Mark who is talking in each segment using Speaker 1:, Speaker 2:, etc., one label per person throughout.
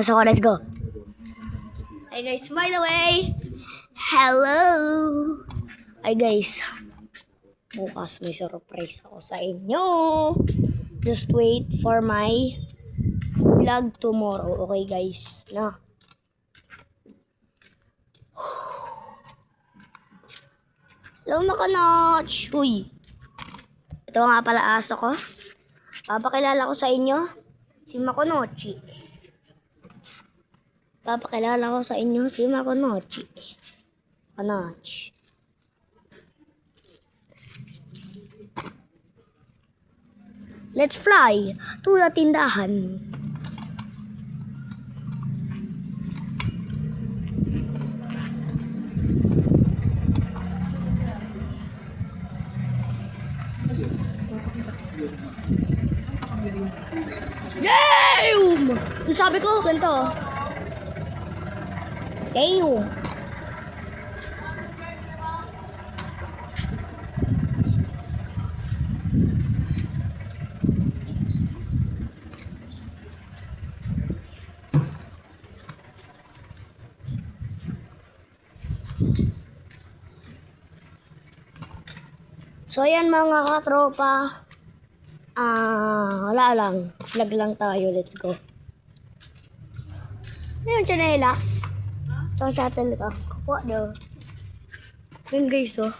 Speaker 1: So let's go. Hey guys, by the way, hello. Hey guys, bukas may surprise ako sa inyo. Just wait for my vlog tomorrow, okay guys? No. Hello mga notch. Uy. Ito nga pala aso ko. Papakilala ko sa inyo si Makonochi. Papakilala ko sa inyo si Makonochi. Makonochi. Let's fly to the tindahan. Damn! Ang sabi ko, ganito. Damn! So yan mga katropa. Wala lang. Vlog lang tayo. Let's go. Ano yung chinelas? So shuttle ka. Kapwa daw. Yun guys oh.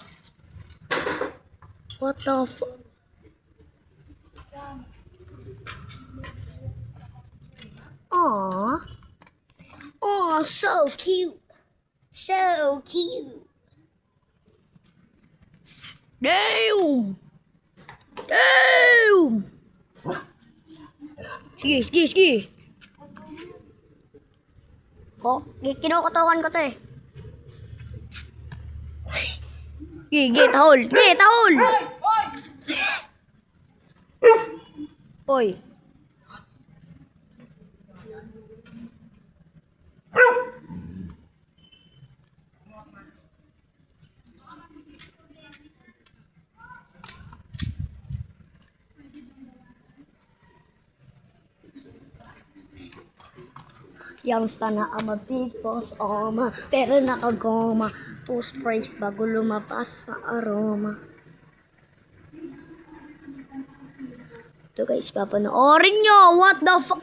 Speaker 1: What the fuck? Aww. Aw, so cute. So cute. Damn! Damn! Sige. Kinukutukan ko to eh. Sige, tahol. Oy. Youngsta na ama big boss oma, pero nakagoma. Two sprays bago lumabas ma-aroma. Ito guys, papanoorin nyo. What the fuck?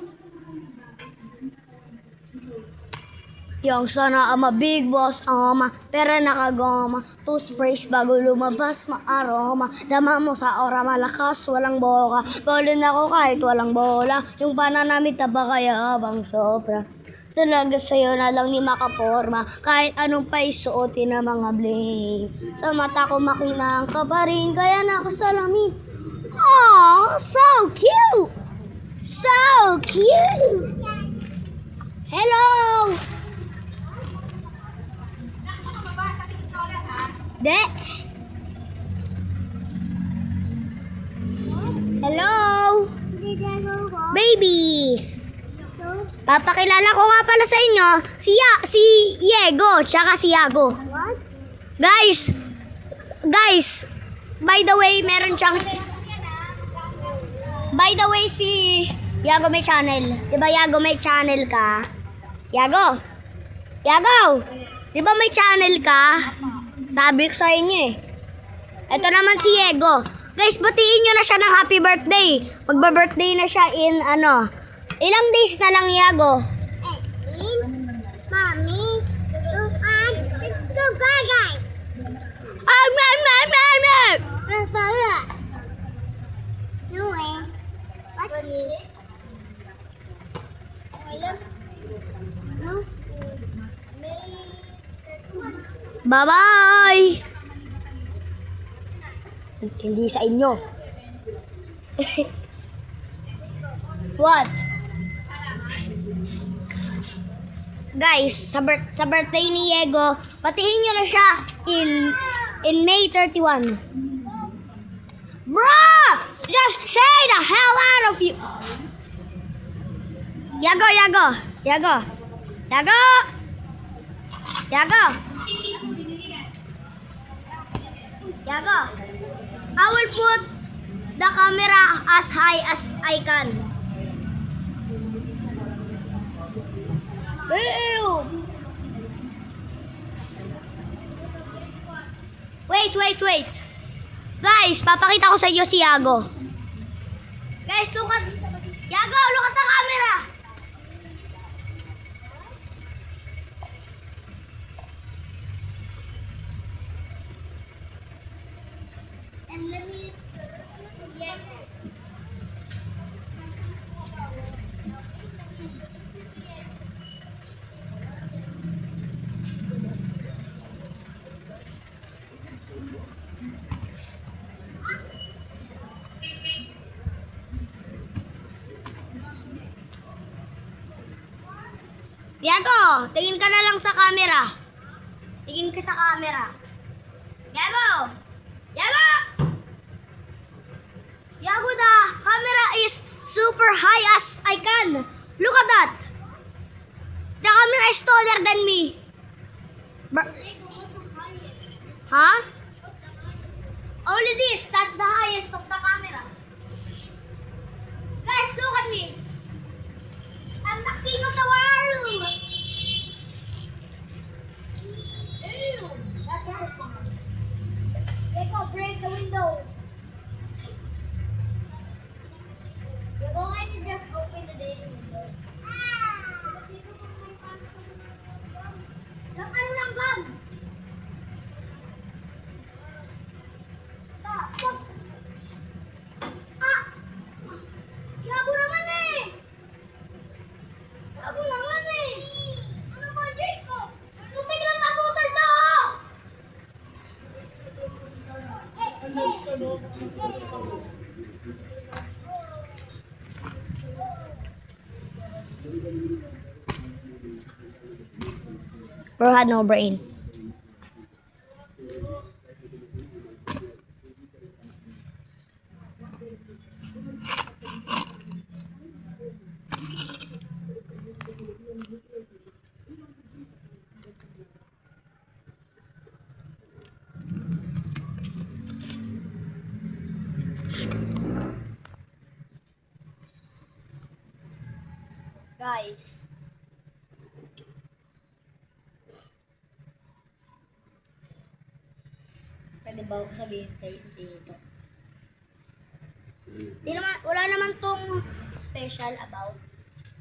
Speaker 1: Youngsta na ama big boss oma, pero nakagoma. Two sprays bago lumabas ma-aroma. Dama mo sa aura malakas, walang boka. Bawalin ako kahit walang bola. Yung pananamit taba kaya abang sobra. Talaga sa'yo na lang ni makaporma. Kahit anong pa isuotin na mga bling. Sa mata ko makinang ka pa rin, kaya nakasalamin. Aww, so cute! So cute! Hello! De! Hello! Babies! Papakilala ko nga pala sa inyo si Yego tsaka si Yago. What? Guys, by the way, meron siyang si Yago may channel. 'Di ba Yago may channel ka? Yago, 'di ba may channel ka? Sabi ko sa inyo eh. Ito naman si Yego. Guys, batiin nyo na siya ng happy birthday. Magba-birthday na siya in ilang days na lang, Yago? Mommy, it's so good, guys. No way. What's it? No. Bye-bye! Hindi sa inyo. What? Guys, sa birthday ni Yego, patiin nyo na siya in May 31. Bruh! Just say the hell out of you! Yago! I will put the camera as high as I can. wait. Guys, papakita ko sa inyo si Yago. Guys, look at... Yago, look at the camera! And let me... Yago, tingin ka na lang sa camera. Tingin ka sa camera. Yago! Yago! Yago, the camera is super high as I can. Look at that. The camera is taller than me. Huh? Only this. That's the highest of the camera. Guys, look at me. I'm the king of the world. Ew, that's horrifying. Go break the window. You're going to just open the dating window. Lang ano lang bag? Yabo naman eh! Yabo naman eh! Ano ba, Jacob? Lusig lang nabutol to! Bro had no brain. Guys. Pwede ba ako sabihin tayo dito? Wala naman tong special about.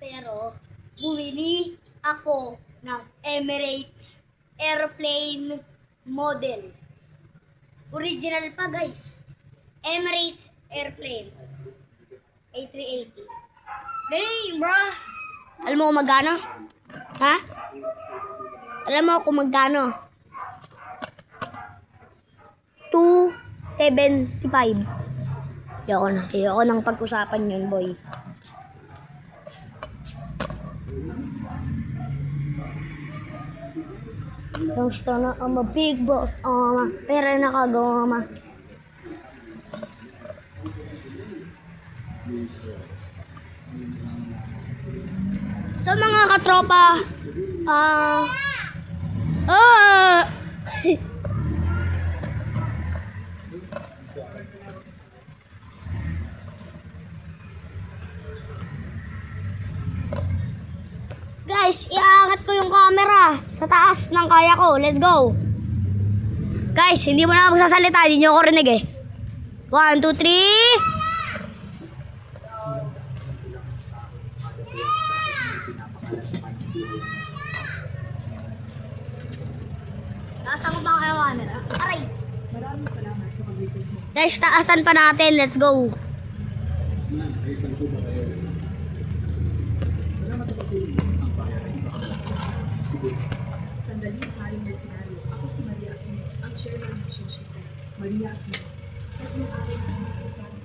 Speaker 1: Pero, bumili ako ng Emirates airplane model. Original pa, guys. Emirates airplane. A380. Dang, bro. Alam mo kung magkano? Ha? Alam mo kung magkano? 275. Ayoko nang pag-usapan yun, boy. Gusto na, I'm a big boss, pera nakagoma. So mga katropa, guys, iaangat ko yung camera sa taas ng kaya ko. Let's go. Guys, hindi mo na magsasalita, hindi nyo ako rinig eh. 1, 2, 3. Taasan mo ba kayo camera? Aray!
Speaker 2: Maraming salamat sa pag-request mo.
Speaker 1: Guys, taasan pa natin. Let's go.
Speaker 2: Salamat sa pagtulong ang bayan ay ipakalasalas. Sandali, Haring Mercenario. Ako si Maria Aquino, ang chairman ng Mission Shipper. Maria Aquino. Tatlong araw na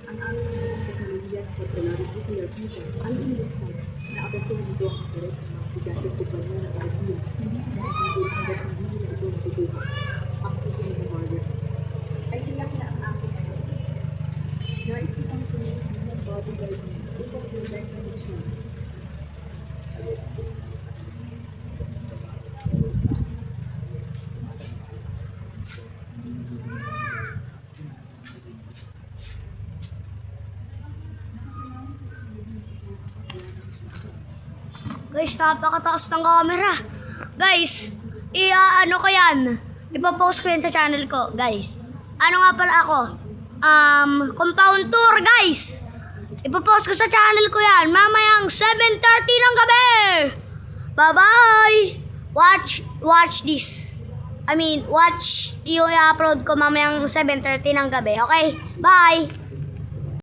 Speaker 2: ang aming mga teknolohiya ng kontrolarong nuclear fusion ay iniligsan na apektuhin nito ang interes ng mga giganteng kumpanya ng enerhiya. Hindi sila masigil hanggat hindi nila ito natutunan. Ang susunod na barrier ay tiyak na ang aking nais kitang tumulong ng bodyguard upang prevent ang mission.
Speaker 1: Guys, napakataas ng camera. Guys, ano ko yan. Ipopost ko yan sa channel ko, guys. Ano nga pala ako? Compound tour, guys. Ipopost ko sa channel ko yan. Mamayang 7:30 ng gabi. Bye-bye. Watch this. Watch yung i-upload ko mamayang 7:30 ng gabi. Okay? Bye.